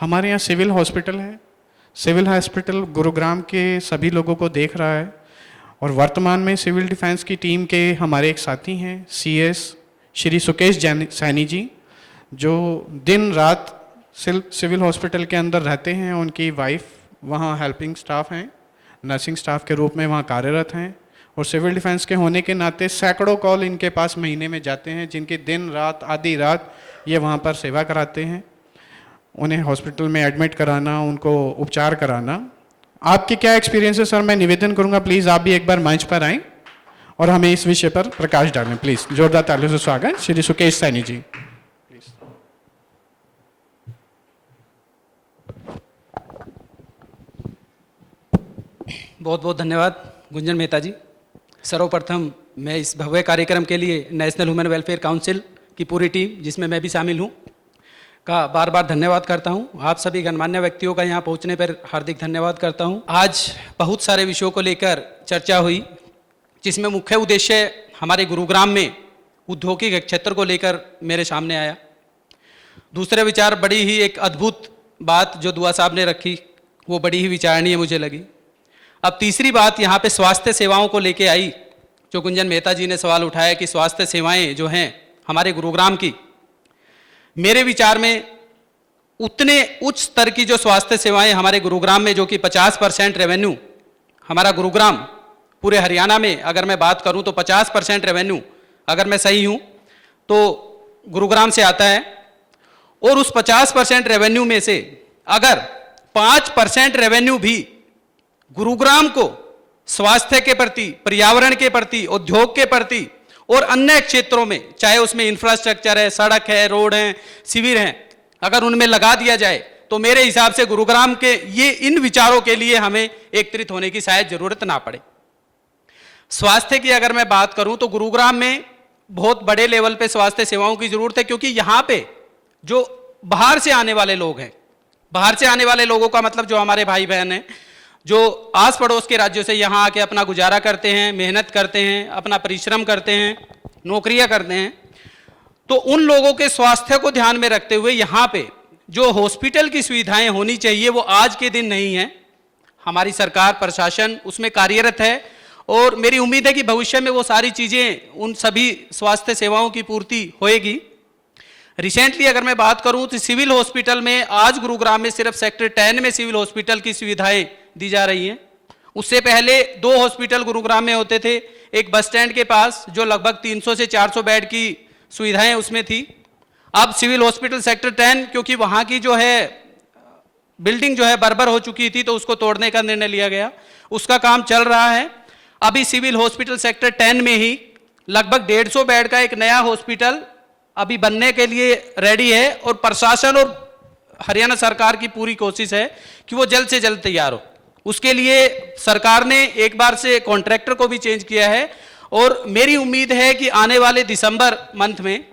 हमारे यहाँ civil hospital है। सिविल हॉस्पिटल गुरुग्राम के सभी लोगों को देख रहा है और वर्तमान में सिविल डिफेंस की टीम के हमारे एक साथी हैं CS श्री सुकेश सैनी जी, जो दिन रात सिविल हॉस्पिटल के अंदर रहते हैं। उनकी वाइफ वहाँ हेल्पिंग स्टाफ हैं, नर्सिंग स्टाफ के रूप में वहाँ कार्यरत हैं और सिविल डिफेंस के होने के नाते सैकड़ों कॉल इनके पास महीने में जाते हैं, जिनकी दिन रात आधी रात ये वहाँ पर सेवा कराते हैं। उन्हें हॉस्पिटल में एडमिट कराना, उनको उपचार कराना। आपकी क्या एक्सपीरियंस है सर? मैं निवेदन करूँगा प्लीज़ आप भी एक बार मंच पर आएँ और हमें इस विषय पर प्रकाश डालें प्लीज़। जोरदार तालियों से स्वागत श्री सुकेश सैनी जी। बहुत बहुत धन्यवाद गुंजन मेहता जी। सर्वप्रथम मैं इस भव्य कार्यक्रम के लिए नेशनल ह्यूमन वेलफेयर काउंसिल की पूरी टीम, जिसमें मैं भी शामिल हूं, का बार बार धन्यवाद करता हूं। आप सभी गणमान्य व्यक्तियों का यहां पहुंचने पर हार्दिक धन्यवाद करता हूं। आज बहुत सारे विषयों को लेकर चर्चा हुई, जिसमें मुख्य उद्देश्य हमारे गुरुग्राम में औद्योगिक क्षेत्र को लेकर मेरे सामने आया। दूसरे विचार बड़ी ही एक अद्भुत बात जो दुआ साहब ने रखी, वो बड़ी ही विचारणीय मुझे लगी। अब तीसरी बात यहाँ पे स्वास्थ्य सेवाओं को लेके आई, जो गुंजन मेहता जी ने सवाल उठाया कि स्वास्थ्य सेवाएं जो हैं हमारे गुरुग्राम की, मेरे विचार में उतने उच्च स्तर की जो स्वास्थ्य सेवाएं हमारे गुरुग्राम में, जो कि 50% रेवेन्यू हमारा गुरुग्राम पूरे हरियाणा में, अगर मैं बात करूं तो 50% रेवेन्यू, अगर मैं सही हूं तो गुरुग्राम से आता है। और उस 50% रेवेन्यू में से अगर 5% रेवेन्यू भी गुरुग्राम को स्वास्थ्य के प्रति, पर्यावरण के प्रति, उद्योग के प्रति और अन्य क्षेत्रों में, चाहे उसमें इंफ्रास्ट्रक्चर है, सड़क है, रोड है, शिविर हैं, अगर उनमें लगा दिया जाए तो मेरे हिसाब से गुरुग्राम के ये इन विचारों के लिए हमें एकत्रित होने की शायद जरूरत ना पड़े। स्वास्थ्य की अगर मैं बात करूं तो गुरुग्राम में बहुत बड़े लेवल पे स्वास्थ्य सेवाओं की जरूरत है, क्योंकि यहां पे जो बाहर से आने वाले लोग हैं, बाहर से आने वाले लोगों का मतलब जो हमारे भाई बहन हैं, जो आस पड़ोस के राज्यों से यहाँ आके अपना गुजारा करते हैं, मेहनत करते हैं, अपना परिश्रम करते हैं, नौकरियां करते हैं, तो उन लोगों के स्वास्थ्य को ध्यान में रखते हुए यहाँ पे जो हॉस्पिटल की सुविधाएं होनी चाहिए वो आज के दिन नहीं है। हमारी सरकार, प्रशासन उसमें कार्यरत है और मेरी उम्मीद है कि भविष्य में वो सारी चीज़ें, उन सभी स्वास्थ्य सेवाओं की पूर्ति होएगी। रिसेंटली अगर मैं बात करूं तो सिविल हॉस्पिटल में आज गुरुग्राम में सिर्फ सेक्टर 10 में सिविल हॉस्पिटल की सुविधाएं दी जा रही हैं। उससे पहले 2 हॉस्पिटल गुरुग्राम में होते थे, एक बस स्टैंड के पास जो लगभग 300 से 400 बेड की सुविधाएं उसमें थी। अब सिविल हॉस्पिटल सेक्टर 10, क्योंकि वहाँ की जो है बिल्डिंग जो है बर्बर हो चुकी थी, तो उसको तोड़ने का निर्णय लिया गया, उसका काम चल रहा है। अभी सिविल हॉस्पिटल सेक्टर 10 में ही लगभग 150 बेड का एक नया हॉस्पिटल अभी बनने के लिए रेडी है और प्रशासन और हरियाणा सरकार की पूरी कोशिश है कि वो जल्द से जल्द तैयार हो। उसके लिए सरकार ने एक बार से कॉन्ट्रैक्टर को भी चेंज किया है और मेरी उम्मीद है कि आने वाले दिसंबर मंथ में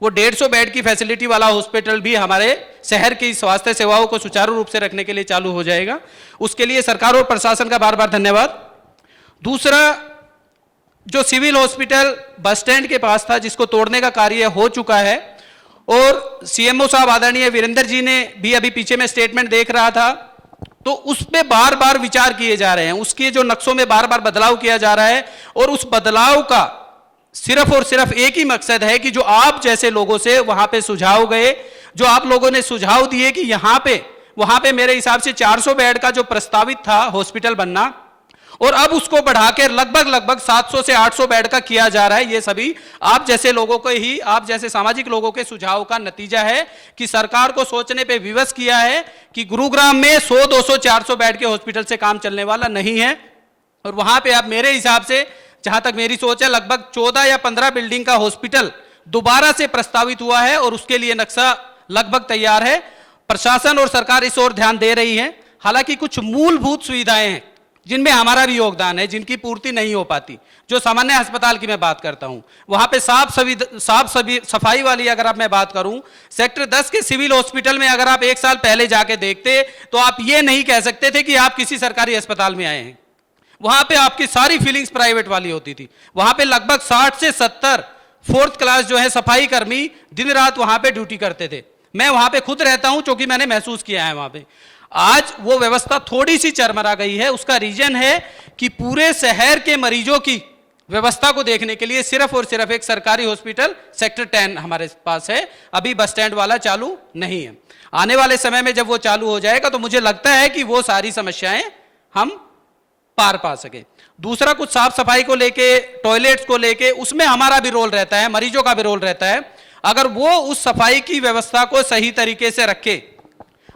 वो 150 बेड की फैसिलिटी वाला हॉस्पिटल भी हमारे शहर की स्वास्थ्य सेवाओं को सुचारू रूप से रखने के लिए चालू हो जाएगा। उसके लिए सरकार और प्रशासन का बार बार धन्यवाद। दूसरा, जो सिविल हॉस्पिटल बस स्टैंड के पास था, जिसको तोड़ने का कार्य हो चुका है और CMO साहब आदरणीय वीरेंद्र जी ने भी अभी पीछे में स्टेटमेंट देख रहा था, तो उस पे बार बार विचार किए जा रहे हैं, उसके जो नक्शों में बार बार बदलाव किया जा रहा है और उस बदलाव का सिर्फ और सिर्फ एक ही मकसद है कि जो आप जैसे लोगों से वहां पे सुझाव गए, जो आप लोगों ने सुझाव दिए कि वहां पे मेरे हिसाब से 400 बेड का जो प्रस्तावित था हॉस्पिटल बनना, और अब उसको बढ़ाकर लगभग 700 से 800 बेड का किया जा रहा है। ये सभी आप जैसे लोगों को ही, आप जैसे सामाजिक लोगों के सुझाव का नतीजा है कि सरकार को सोचने पे विवश किया है कि गुरुग्राम में 100, 200, 400 बेड के हॉस्पिटल से काम चलने वाला नहीं है। और वहां पे अब मेरे हिसाब से, जहां तक मेरी सोच है, लगभग 14 या 15 बिल्डिंग का हॉस्पिटल दोबारा से प्रस्तावित हुआ है और उसके लिए नक्शा लगभग तैयार है। प्रशासन और सरकार इस ओर ध्यान दे रही है। हालांकि कुछ मूलभूत सुविधाएं हैं जिनमें हमारा भी योगदान है, जिनकी पूर्ति नहीं हो पाती। जो सामान्य अस्पताल की मैं बात करता हूं, वहां पे सफाई वाली अगर आप मैं बात करूं, सेक्टर 10 के सिविल हॉस्पिटल में अगर आप 1 साल पहले जाके देखते तो आप ये नहीं कह सकते थे कि आप किसी सरकारी अस्पताल में आए हैं। वहां पे आपकी सारी फीलिंग्स प्राइवेट वाली होती थी। वहां पे लगभग 60 से 70 4th क्लास जो है सफाई कर्मी दिन रात वहां पे ड्यूटी करते थे। मैं वहां पे खुद रहता हूं, क्योंकि मैंने महसूस किया है वहां पे। आज वो व्यवस्था थोड़ी सी चरमरा गई है। उसका रीजन है कि पूरे शहर के मरीजों की व्यवस्था को देखने के लिए सिर्फ और सिर्फ एक सरकारी हॉस्पिटल सेक्टर 10 हमारे पास है, अभी बस स्टैंड वाला चालू नहीं है। आने वाले समय में जब वो चालू हो जाएगा तो मुझे लगता है कि वो सारी समस्याएं हम पार पा सके। दूसरा, कुछ साफ सफाई को लेके, टॉयलेट्स को लेके, उसमें हमारा भी रोल रहता है, मरीजों का भी रोल रहता है। अगर वो उस सफाई की व्यवस्था को सही तरीके से रखे,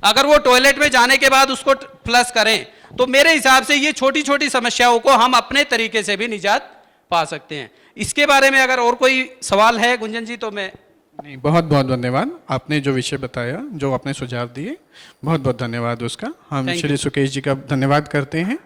अगर वो टॉयलेट में जाने के बाद उसको फ्लश करें, तो मेरे हिसाब से ये छोटी छोटी समस्याओं को हम अपने तरीके से भी निजात पा सकते हैं। इसके बारे में अगर और कोई सवाल है गुंजन जी तो मैं नहीं, बहुत बहुत धन्यवाद। आपने जो विषय बताया, जो आपने सुझाव दिए, बहुत बहुत धन्यवाद उसका। हम Thank श्री सुकेश जी का धन्यवाद करते हैं।